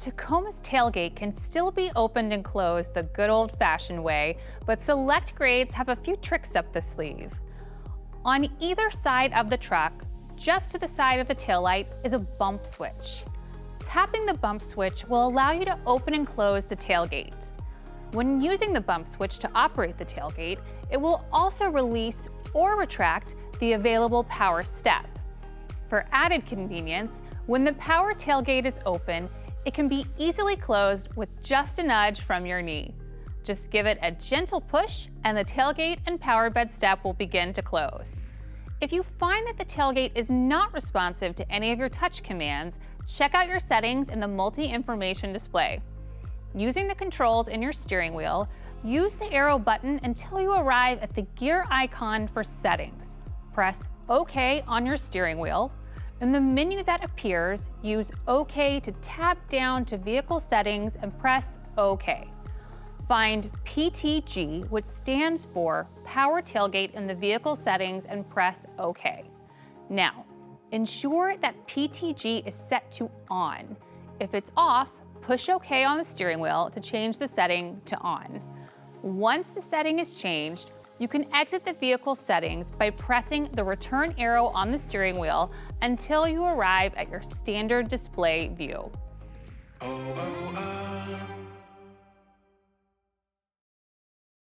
Tacoma's tailgate can still be opened and closed the good old-fashioned way, but select grades have a few tricks up the sleeve. On either side of the truck, just to the side of the taillight, is a bump switch. Tapping the bump switch will allow you to open and close the tailgate. When using the bump switch to operate the tailgate, it will also release or retract the available power step. For added convenience, when the power tailgate is open, it can be easily closed with just a nudge from your knee. Just give it a gentle push and the tailgate and power bed step will begin to close. If you find that the tailgate is not responsive to any of your touch commands, check out your settings in the multi-information display. Using the controls in your steering wheel, use the arrow button until you arrive at the gear icon for settings. Press OK on your steering wheel. In the menu that appears, use OK to tab down to Vehicle Settings and press OK. Find PTG, which stands for Power Tailgate in the Vehicle Settings, and press OK. Now, ensure that PTG is set to On. If it's off, push OK on the steering wheel to change the setting to On. Once the setting is changed, you can exit the vehicle settings by pressing the return arrow on the steering wheel until you arrive at your standard display view. Oh, oh, oh.